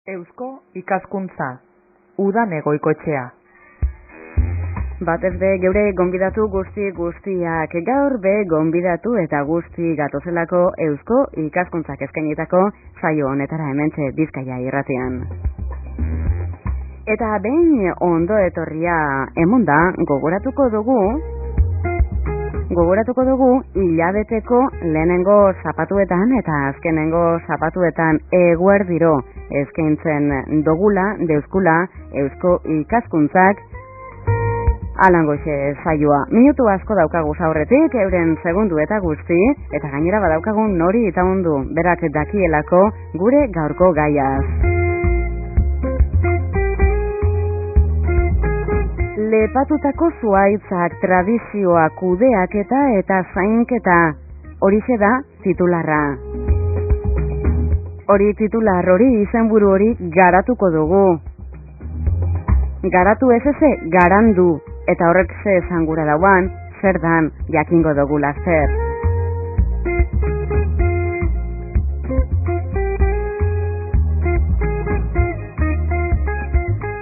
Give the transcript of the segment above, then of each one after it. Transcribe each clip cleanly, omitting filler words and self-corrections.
Eusko ikaskuntza, udan egoikoetxea. Batez be geure gonbidatu guztiak gaur be gonbidatu eta guzti gatozelako Eusko ikaskuntzak eskainitako saio honetara hementxe Bizkaia irratian. Eta behin ondo etorria emonda gogoratuko dugu hilabeteko lehenengo zapatuetan eta azkenengo zapatuetan eguerdiro eskaintzen dogula deuskula Eusko ikaskuntzak alangoxe saioa. Minutu asko daukagu aurretik, euren segundu eta guzti, eta gainera badaukagun nori eta ondu, berak dakielako gure gaurko gaiaz. Lepatutako zuaitzak, tradizioa, kudeaketa eta zainketa, horixe da titularra. Hori titular hori izenburu hori garatuko dugu. Garatu ez garandu. Eta horrek ze esangura dauan, zer dan jakingo dugu laster.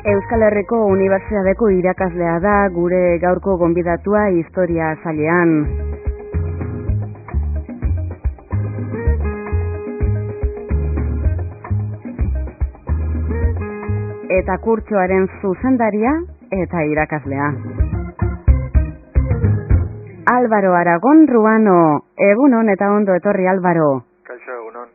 Euskal Herriko Unibertsitateko irakaslea da gure gaurko gonbidatua historia sailean. Eta kurtsoaren zuzendaria eta irakaslea. Álvaro Aragon Ruano, egunon eta ondo etorri Álvaro. Kaixo, egunon.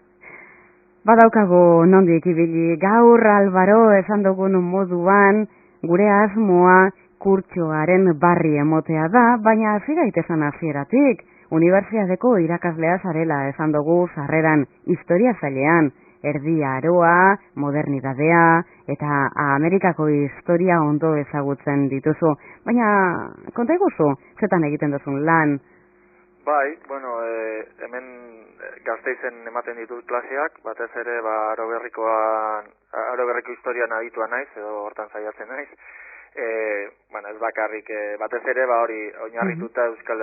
Badaukagu nondik ibili gaur Álvaro esan dugun moduan gure asmoa kurtsoaren barri emotea da, baina hasi gaitezen hasieratik. Unibertsitateko irakaslea zarela esan dugu sarreran historia sailean. Erdi aroa, modernidadea eta Amerikako historia ondo ezagutzen dituzu. Baina, konta iguzu, zetan egiten duzun lan? Bai, hemen Gasteizen ematen ditut klaseak, batez ere aro berriko historian aditua naiz, edo hortan saiatzen naiz. Ez bakarrik, batez ere hori oinarrituta Euskal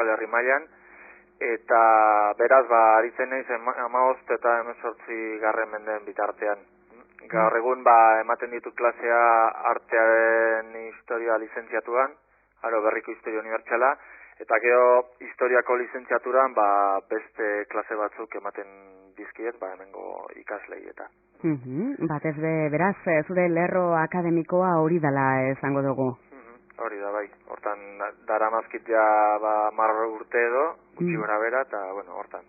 Herri mailan, eta beraz aritzen naiz 15 eta 18 garren mendeen bitartean. Gaur egun ematen ditut klasea artearen historia lizentziatuan, aro berriko historia unibertsala, eta gero historiako lizentziaturan beste klase batzuk ematen dizkiet hemengo ikaslei eta. Batez beraz, zure lerro akademikoa hori dela esango dugu. Hori da, bai. Hortan, daramazkit ja 10 urte edo, gutxi gora bera, eta, hortan.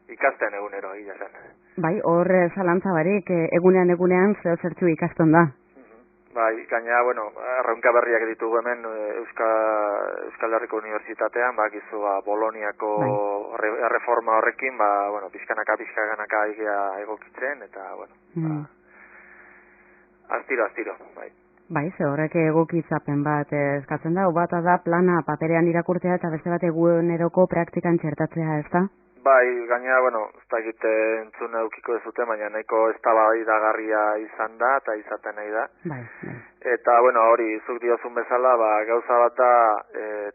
Ikasten egunero, egia zen. Bai, hor zalantza barik, egunean zertxu ikasten da. Bai, gaina, erronka berriak ditugu hemen Euskal Herriko Unibertsitatean, gizu Boloniako reforma horrekin, pixkanaka egokitzen, eta, astiro, bai. Bai, ze horrek egokitzapen bat eskatzen da, bata da plana paperean irakurtzea eta beste bat eguneroko praktikan txertatzea, ez da? Bai, gaina, ez da egiten entzun edukiko ezute, baina nahiko eztabaidagarria izan da eta izaten nahi da. Bai. Eta, hori, zuk diozun bezala, gauza bat da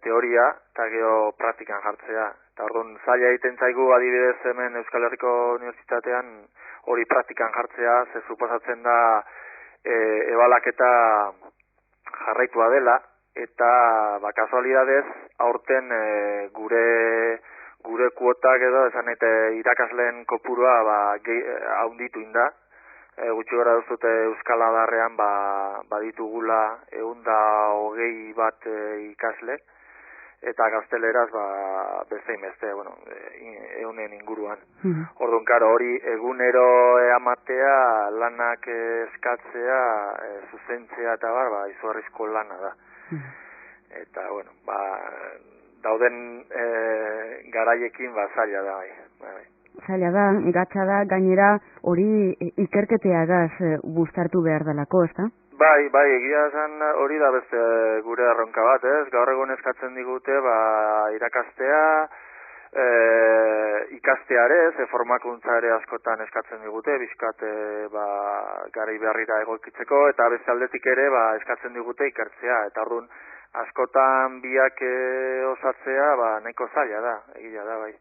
teoria eta gero praktikan jartzea. Eta orduan, zaila egiten zaigu adibidez hemen Euskal Herriko Unibertsitatean hori praktikan jartzea, ze suposatzen da ebalaketa jarraitua dela, eta kasualidadez aurten gure kuotak edo esan eta irakasleen kopurua haunditu inda. Gutxi gora duzute Euskal Adarrean baditugula 120 bat ikasle, eta gazteleraz bezein beste, 100 inguruan. Orduan, karo, hori egunero amatea, lanak eskatzea, zuzentzea eta izugarrizko lana da. Eta, dauden garaiekin zaila da, bai. Zaila da, gatsa da, gainera hori ikerketeagaz bustartu behar delako, ez da? Bai, egia esan hori da beste gure erronka bat, ez? Gaur egun eskatzen digute, irakastea, ikastea ere, formakuntza ere askotan eskatzen digute, bizkat garai berrira egokitzeko, eta beste aldetik ere eskatzen digute ikertzea, eta orduan askotan biak osatzea nahiko zaila da, egia da, bai.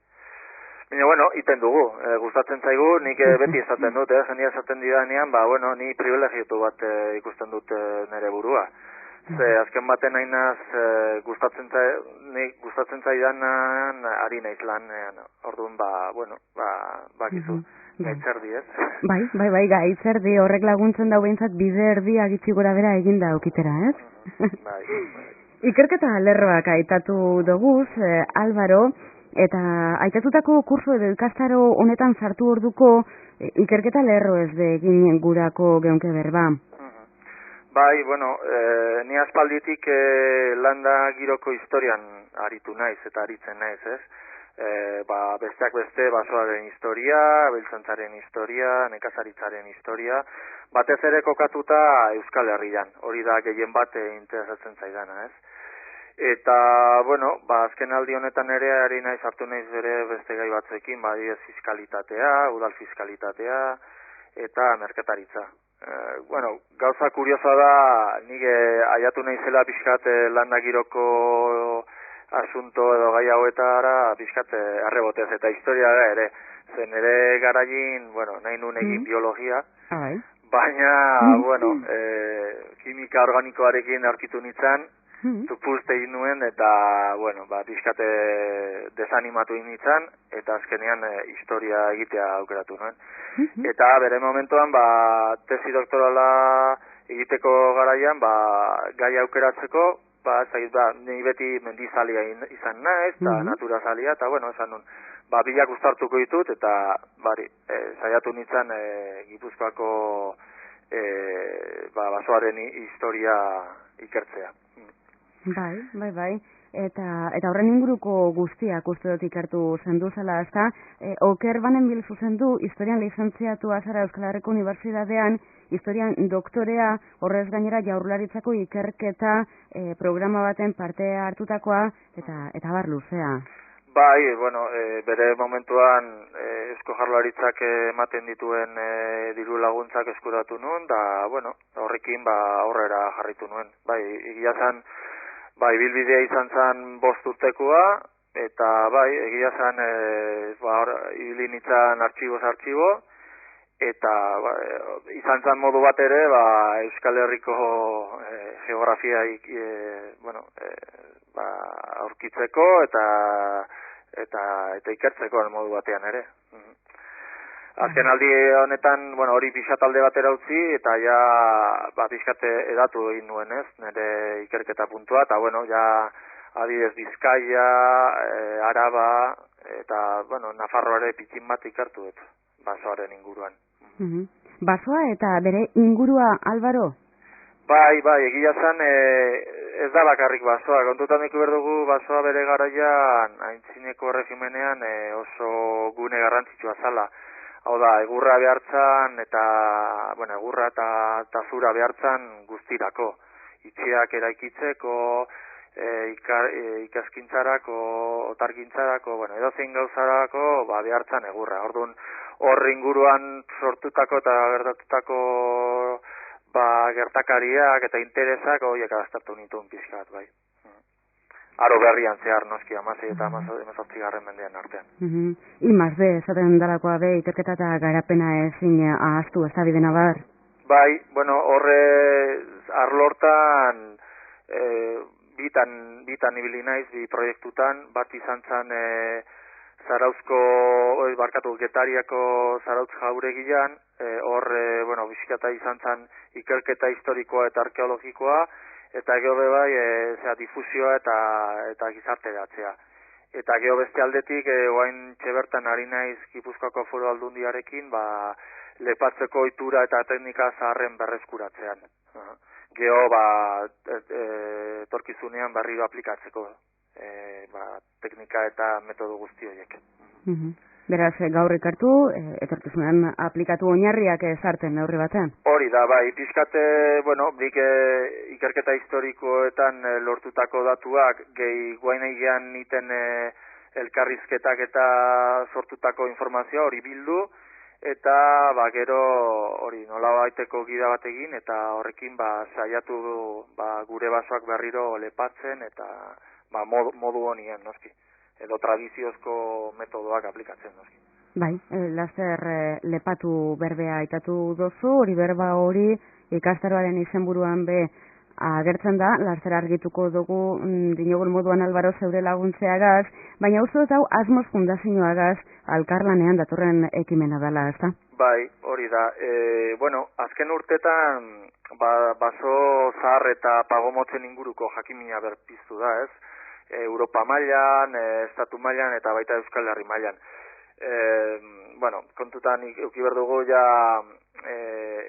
Baina, bueno, iten dugu, gustatzen zaigu, nik beti esaten dut, jendia esaten didanean, ni privilegiotu bat ikusten dut nire burua. Ze, azken baten nainaz, gustatzen zaidanan ari naiz lanean, orduan, bakizu, gaitzerdi, ez? Bai, gaitzerdi horrek laguntzen dau behintzat bide erdia gitxi gora bera eginda aukitera, ez? Bai. Ikerketa lerroak aitatu doguz, Álvaro, eta aitatutako kurso edo ikastaro honetan sartu orduko ikerketa lerro ez de egin gurako geunke berba. Bai, ni aspalditik landa giroko historian aritu naiz eta aritzen naiz, ez? Besteak beste basoaren historia, abeltzantzaren historia, nekazaritzaren historia, batez ere kokatuta Euskal Herrian, hori da gehien bat interesatzen zaidana, ez? Eta, azken aldi honetan ere ari naiz hartu naiz bere beste gai batzuekin, badidez fiskalitatea, udal fiskalitatea, eta merkataritza. Gauza kuriosa da, nik aiatu naizela pixkat landa giroko asunto edo gai hauetara pixkat arrebotez, eta historia da ere. Zen ere garain, nahi nun egin biologia, baina, kimika organikoarekin aurkitu nintzen, tupuzte egin nuen, eta, pixkat desanimatu nintzen, eta azkenean historia egitea aukeratu nuen. Eta bere momentuan, tesi doktorala egiteko garaian, gai aukeratzeko, ni beti mendizalia izan naiz, eta naturazalia, eta esan nun, bilak uztartuko ditut, eta saiatu nintzen Gipuzkoako basoaren historia ikertzea. Bai. Eta horren inguruko guztiak uste dut ikertu zenduzela, ezta? Oker Banenbil zuzendu, historian lizentziatua zara Euskal Herriko Unibertsitatean, historian doktorea, horrez gainera Jaurlaritzako ikerketa programa baten parte hartutakoa, eta bar luzea. Bai, bere momentuan Eusko Jaurlaritzak ematen dituen diru laguntzak eskuratu nuen, da, horrekin aurrera jarritu nuen. Bai, egia zan, ibilbidea izan zen 5 urtekoa, eta egia zen, ibili nintzen artxibo, eta izan zen modu bat ere, Euskal Herriko geografia aurkitzeko, eta ikertzeko modu batean ere. Azken aldi honetan, hori pixat alde batera utzi, eta pixat edatu egin nuen, ez, nire ikerketa puntua, eta adibidez Bizkaia, Araba, eta, Nafarroare pitxin bat ikertu dut, basoaren inguruan. Basoa eta bere ingurua, Álvaro? Bai, egia zen, ez da bakarrik basoa, kontutan iku berdugu basoa bere garaian, aintzineko regimenean oso gune garrantzitsua zala. Hau da, egurra behartzan, egurra eta zura behartzan guztirako. Itxiak eraikitzeko, ikaskintzarako, otargintzarako, edozein gauzarako, behartzan egurra. Orduan, hor inguruan sortutako eta gertatutako gertakariak eta interesak, horiek adaztatu nituen pixkat, bai. Aro berrian zehar noski, 16 eta 18 mendean artean. I+D, esaten dalakoa be, ikerketa eta garapena ezin ahaztu, ez da bidena bar? Bai, horre arlortan bitan ibili naiz, bi proiektutan, bat izan zen Getariako Zarautz jauregian, horre, bizikata izan zen ikerketa historikoa eta arkeologikoa, eta gero difusioa eta gizarteratzea. Eta gero beste aldetik, oain txebertan ari naiz Gipuzkoako Foru Aldundiarekin, lepatzeko ohitura eta teknika zaharren berreskuratzean. Gero, etorkizunean berriro aplikatzeko teknika eta metodo guzti horiek. Beraz, gaur ikartu, etorkizunean aplikatu oinarriak ezartzen neurri batean? Hori da, pixkate, nik ikerketa historikoetan lortutako datuak, gehi guainean niten elkarrizketak eta sortutako informazioa hori bildu, eta gero hori nola baiteko gida bat egin, eta horrekin saiatu gure basoak berriro lepatzen, eta modu honien, noski. edo tradiziozko metodoak aplikatzen noski. Bai, laster lepatu berbea aitatu dozu, hori berba hori ikastaroaren izenburuan be agertzen da, laster argituko dugu dinogun moduan Albaro zeure laguntzeagaz, baina uste dut hau Asmoz Fundazioagaz alkarlanean datorren ekimena dela, ezta? Bai, hori da. Bueno, azken urtetan baso zahar eta pagomotzen inguruko jakimina berpiztu da, ez? Europa mailan, estatu mailan eta baita Euskal Herri mailan. Bueno, kontutan euki berdugu ja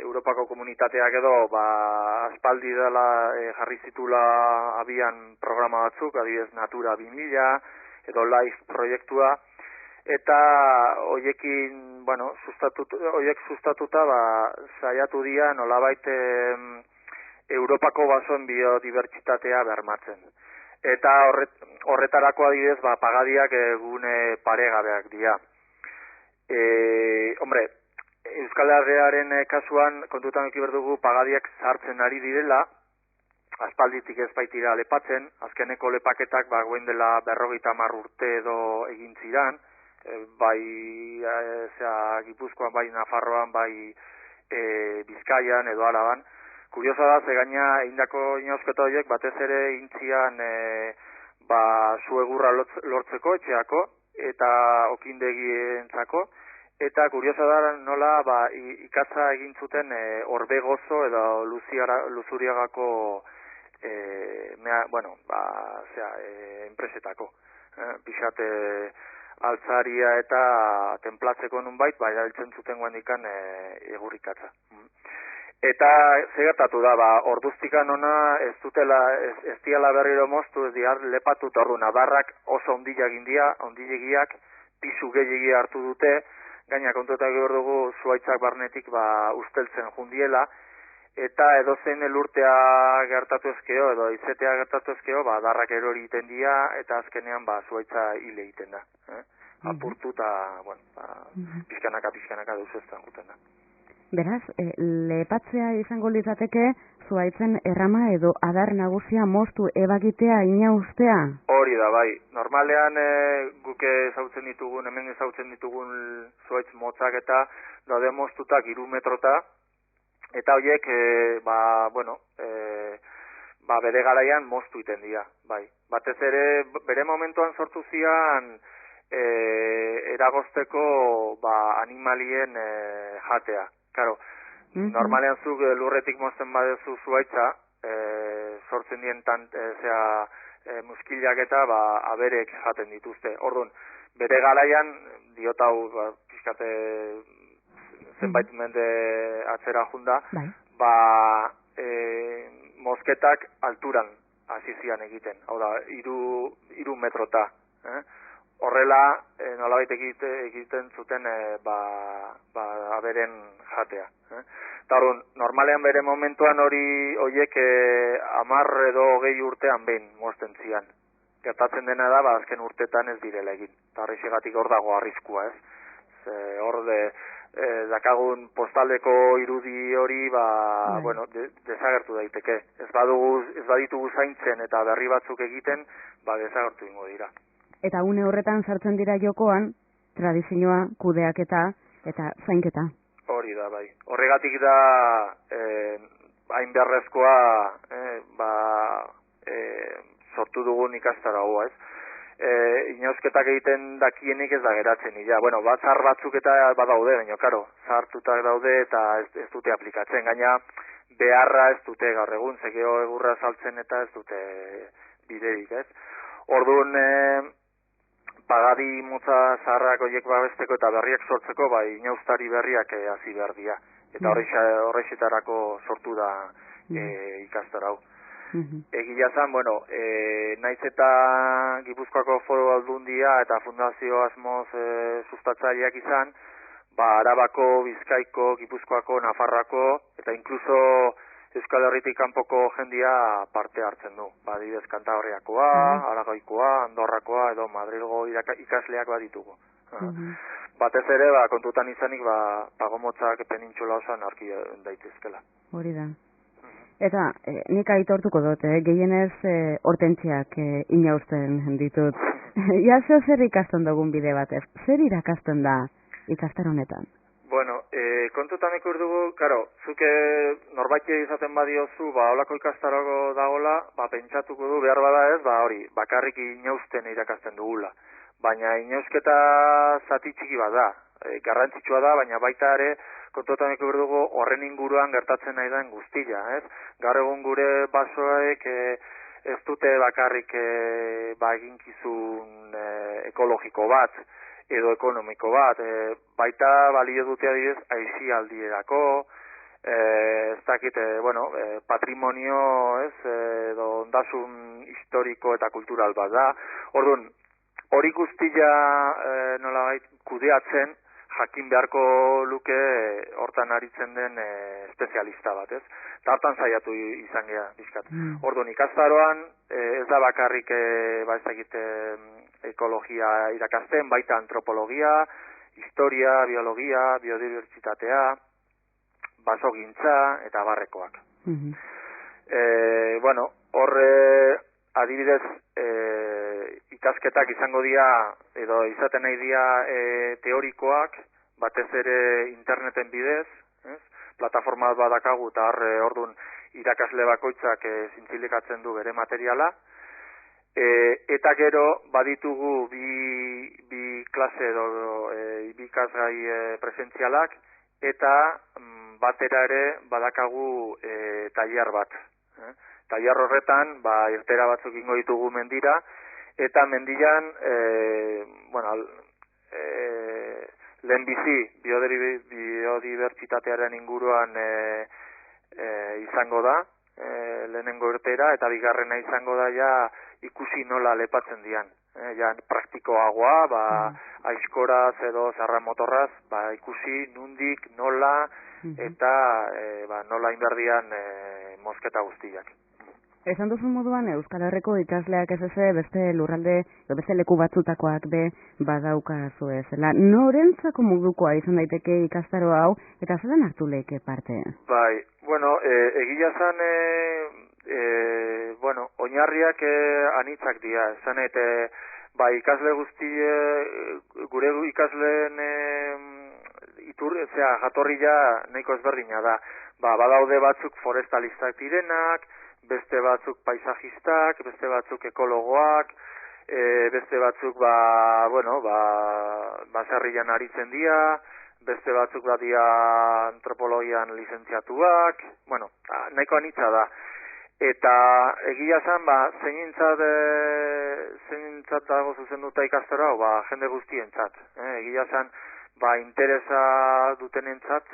Europako komunitateak edo aspaldi dela jarri zitula abian programa batzuk, adibidez Natura 2000 edo LIFE proiektua, eta hoiekin, bueno, sustatuta saiatu dira nolabait Europako basoen biodibertsitatea bermatzen. Eta horretarako adibidez pagadiak gune paregabeak dira. Hombre, Euskal Herriaren kasuan kontutan eduki berdugu pagadiak sartzen ari direla, aspalditik ez baitira lepatzen, azkeneko lepaketak goen dela 50 urte edo egin ziran, bai Gipuzkoan, bai Nafarroan, bai Bizkaian edo Araban. Kuriosa da, ze gaina egindako inausketa horiek batez ere intzian su egurra lortzeko etxeako eta okindegientzako. Eta kuriosa da nola ikatza egin zuten Orbegozo edo Luzuriagako enpresetako. Pixat altzaria eta tenplatzeko nunbait, erabiltzen zuten guandikan egurrikatza. Eta zegertatu da, orduztikan ona ez diala berriro moztu, ez diar lepatu tordu nabarrak oso ondilegiak, pisu gehiagi hartu dute, gaina kontuetak gehor dugu zuaitzak barnetik usteltzen jundiela, eta edozein elurtea gertatu ezkeo, edo izetea gertatu ezkeo, darrak erori egiten dira, eta azkenean zuaitza hile egiten da. Apurtu eta, pixkanaka deuseztan guten da. Beraz, lepatzea izango litzateke zuaitzen errama edo adar nagusia moztu ebagitea inaustea? Hori da, bai. Normalean guke hemen ezautzen ditugun zuaitz motzak eta daude moztutak 3 metrota, eta horiek, bere garaian moztu iten dira, bai. Batez ere, bere momentuan sortu zian eragozteko animalien jatea. Claro, normalean zuk lurretik mozten badezu zuaitza, sortzen dien muskilak eta aberek jaten dituzte. Orduan, bere garaian, diot hau, pixkate zenbait mende atzera junda, mozketak alturan hasi zian egiten. Hau da, 3 metrota. Horrela, nolabait egiten zuten aberen jatea. Eta orduan, normalean bere momentuan horiek 10 edo 20 urtean behin mozten zian. Gertatzen dena da, azken urtetan ez direla egin. Eta horrexegatik hor dago arriskua, ez? Hor dakagun postaldeko irudi hori, desagertu daiteke. Ez baditugu zaintzen eta berri batzuk egiten, desagertu ingo dira. Eta une horretan sartzen dira jokoan, tradizioa, kudeaketa eta zainketa. Hori da, bai. Horregatik da hain beharrezkoa sortu dugun ikastaro hau, ez? Inausketak egiten dakienik ez da geratzen, batzar batzuk eta badaude, baina, karo, zahartutak daude eta ez dute aplikatzen, gaina beharra ez dute gaur egun, zekeo egurra saltzen eta ez dute biderik, ez? Orduan, pagadi motza zaharrak horiek babesteko eta berriak sortzeko, inaustari berriak hasi behar dira. Eta horrexetarako sortu da ikastaro hau. Egia zan, naiz eta Gipuzkoako Foru Aldundia eta Fundazio Asmoz sustatzaileak izan, Arabako, Bizkaiko, Gipuzkoako, Nafarroako, eta inkluso Euskal Herritik kanpoko jendia parte hartzen du. Adibidez Kantabriakoa, Aragoikoa, Andorrakoa edo Madrilgo ikasleak baditugu. Batez ere, kontutan izanik, pagomotzak penintxula osan aurki daitezkela. Hori da. Eta nik aitortuko dut, gehienez hortentziak inausten ditut. Ja, zer ikasten dugun bide batez? Zer irakasten da ikastaro honetan? Bueno, kontutan ikur dugu, karo, zuke norbaiti izaten badiozu, holako ikastaroko dagola, pentsatuko du behar bada ez, hori, bakarrik inausten irakasten dugula. Baina inausketa zati txiki bat da, garrantzitsua da, baina baita ere, kontutan ikur dugu horren inguruan gertatzen nahi den guztia, ez? Gaur egun gure basoek ez dute bakarrik eginkizun ekologiko bat, edo ekonomiko bat, baita balio dute adibidez aisialdierako, ez dakit, patrimonio, ez, edo ondasun historiko eta kultural bat da. Orduan, hori guztia nolabait kudeatzen jakin beharko luke hortan aritzen den espezialista bat, ez? Eta hartan saiatu izan gea, bizkat. Orduan, ikastaroan ez da bakarrik ez dakit ekologia irakasten, baita antropologia, historia, biologia, biodibertsitatea, basogintza eta barrekoak. Horre adibidez ikasketak izango dira, edo izaten nahi dira teorikoak, batez ere interneten bidez, ez? Plataforma badakagu eta orduan irakasle bakoitzak zintzilikatzen du bere materiala, eta gero baditugu bi klase edo bi ikasgai presentzialak, eta batera ere badakagu tailer bat. Tailer horretan, irtera batzuk ingo ditugu mendira, eta mendian, lehenbizi biodibertsitatearen inguruan izango da, lehenengo irtera, eta bigarrena izango da ja ikusi nola lepatzen dian. Ja praktikoagoa, aizkoraz edo zarra motorraz, ikusi nundik, nola, eta nola inberdian mosketa guztiak. Esan duzu moduan, Euskal Herriko ikasleak ez beste lurralde, beste leku batzutakoak badaukazu ezela. Norentzako modukoa izan daiteke ikastaro hau, eta zelan hartu lehike parte? Egia zan, oinarriak anitzak dira. Esan ikasle gure ikasleen jatorria nahiko ezberdina da. Badaude batzuk forestalistak direnak, beste batzuk paisajistak, beste batzuk ekologoak, beste batzuk baserrian aritzen dira, beste batzuk badia antropologian lizentziatuak, nahiko anitza da. Eta egia zan, zeinintzat dago zuzenduta ikastaro hau, jende guztientzat. Egia zan, interesa dutenentzat,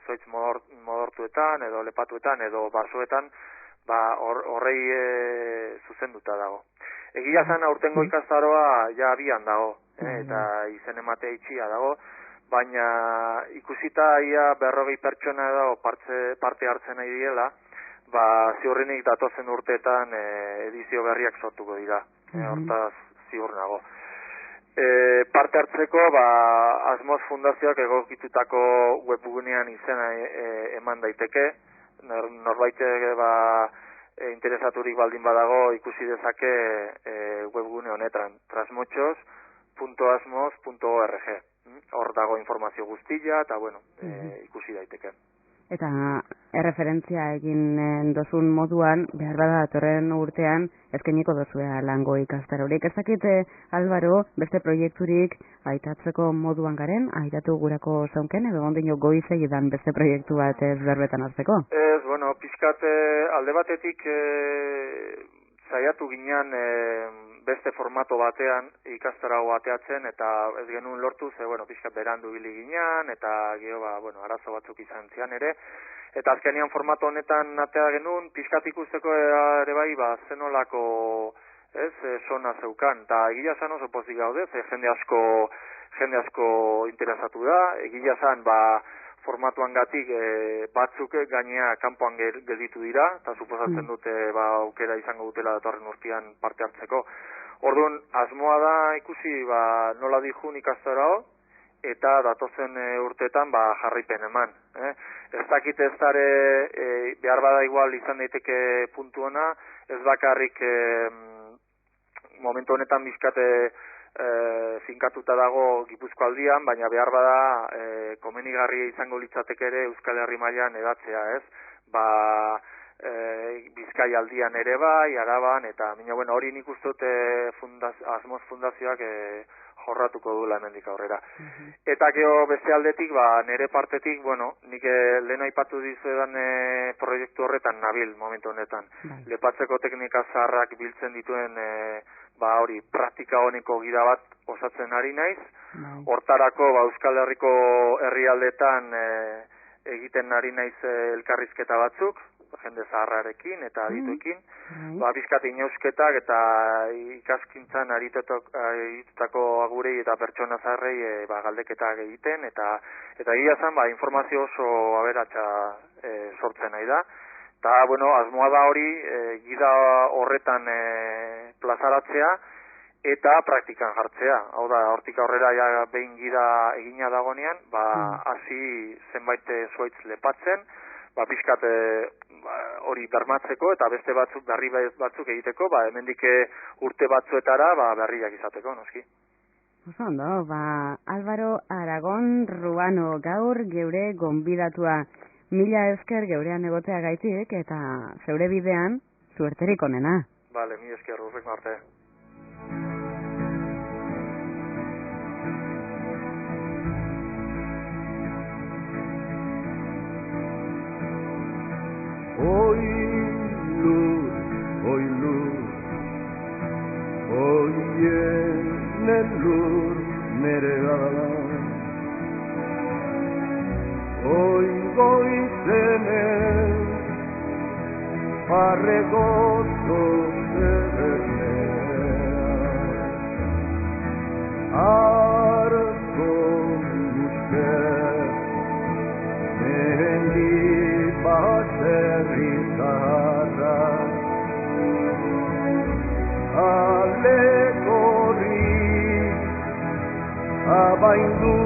zoitz modortuetan, edo lepatuetan, edo basoetan, horrei zuzenduta dago. Egia zan, aurtengo ikastaroa ja abian dago, eta izen ematea itxia dago, baina ikusita ia 40 pertsona edo parte hartzen nahi diela, ziurrenik datozen urteetan edizio berriak sortuko dira, hortaz ziur nago. Parte hartzeko, Asmoz Fundazioak egokitutako webgunean izena eman daiteke, norbaitek interesaturik baldin badago ikusi dezake webgune honetan, trasmochos.asmoz.org. Hor dago informazio guztia, eta ikusi daiteke. Eta erreferentzia egin dozun moduan, behar bada datorren urtean, eskainiko dozua lango ikastarorik. Ez dakit, Álvaro, beste proiekturik aitatzeko moduan garen, aitatu gurako zaunken, edo ondino goizegi dan beste proiektu bat ez berbetan hartzeko? Ez, pixkat alde batetik saiatu ginean beste formato batean ikastaro bateatzen, eta ez genuen lortu, pixkat berandu bili ginean, eta gero, arazo batzuk izan zian ere, eta azkenean formato honetan atea genuen, pixkat ikusteko ere zenolako sona zeukan, eta egia zan oso pozik gaude, jende asko interesatu da, egia zan, formatuan gatik batzuk gainea kanpoan gelditu dira, eta suposatzen dute aukera izango dutela datorren urtean parte hartzeko. Orduan, asmoa da ikusi nola dijun ikastaro, eta datozen urteetan jarripen eman. Ez dakit ez dare, behar bada igual izan daiteke puntu ona, ez bakarrik momentu honetan bizkate finkatuta dago Gipuzko aldian, baina behar bada komenigarria izango litzateke ere Euskal Herri mailan edatzea, ez? Bizkai aldian ere bai, Araban, eta bueno, hori nik uste dut Asmoz Fundazioak jorratuko duela hemendik aurrera. Eta gero beste aldetik, nire partetik, bueno, nik lehen aipatu dizuedan proiektu horretan nabil momentu honetan. Lepatzeko teknika zaharrak biltzen dituen hori praktika honeko gida bat osatzen ari naiz. Hortarako Euskal Herriko herrialdetan egiten ari naiz elkarrizketa batzuk, jende zaharrarekin eta adituekin, bizkat inausketak eta ikaskintzan aritutako agurei eta pertsona zaharrei galdeketak egiten, eta egia zen, informazio oso aberatsa sortzen nahi da. Eta, bueno, asmoa da hori, gida horretan plazaratzea eta praktikan jartzea. Hau da, hortik aurrera behin gida egina dagonean, hasi zenbait zuaitz lepatzen, pixkat hori bermatzeko eta beste batzuk, berri batzuk egiteko, hemendik urte batzuetara berriak izateko, noski. Oso ondo, Álvaro Aragon Ruano gaur geure gonbidatua. Mila esker geurean egotea gaitik eta zeure bidean suerterik onena. Bale, mila esker, urreko arte. Oi lur, oien lur nere gala. Oi goizenen parregozo zerrenea. Arko musker mehendi baserri zaharra. Alegorri abaindu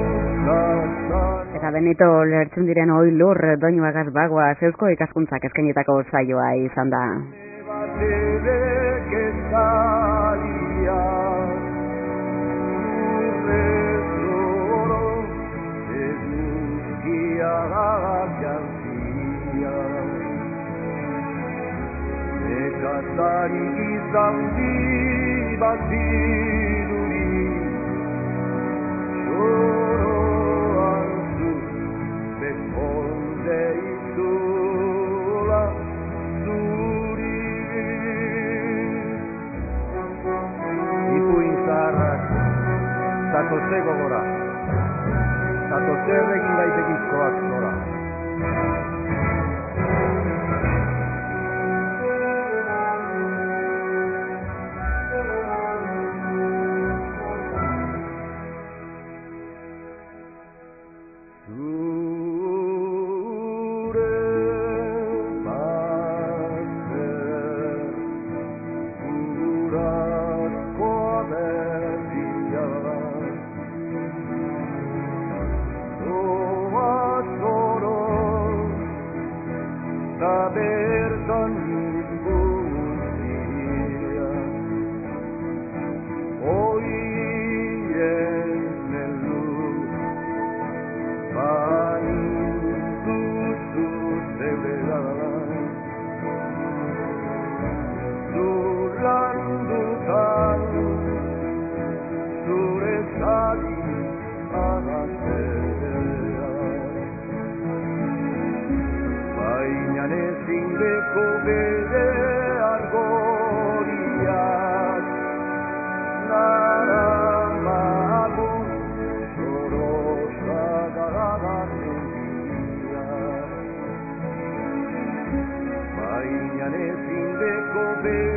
zazan. Eta Benito lertzen diren oi lur doinuagaz bagoa zeusko ikaskuntzak eskainetako saioa izan da. Ekatari izan di baziruri Zoroan zu bekonde izula zuri Ipuin zaharrak zatoze gogora Zatoze egin daitekizkoak zora Be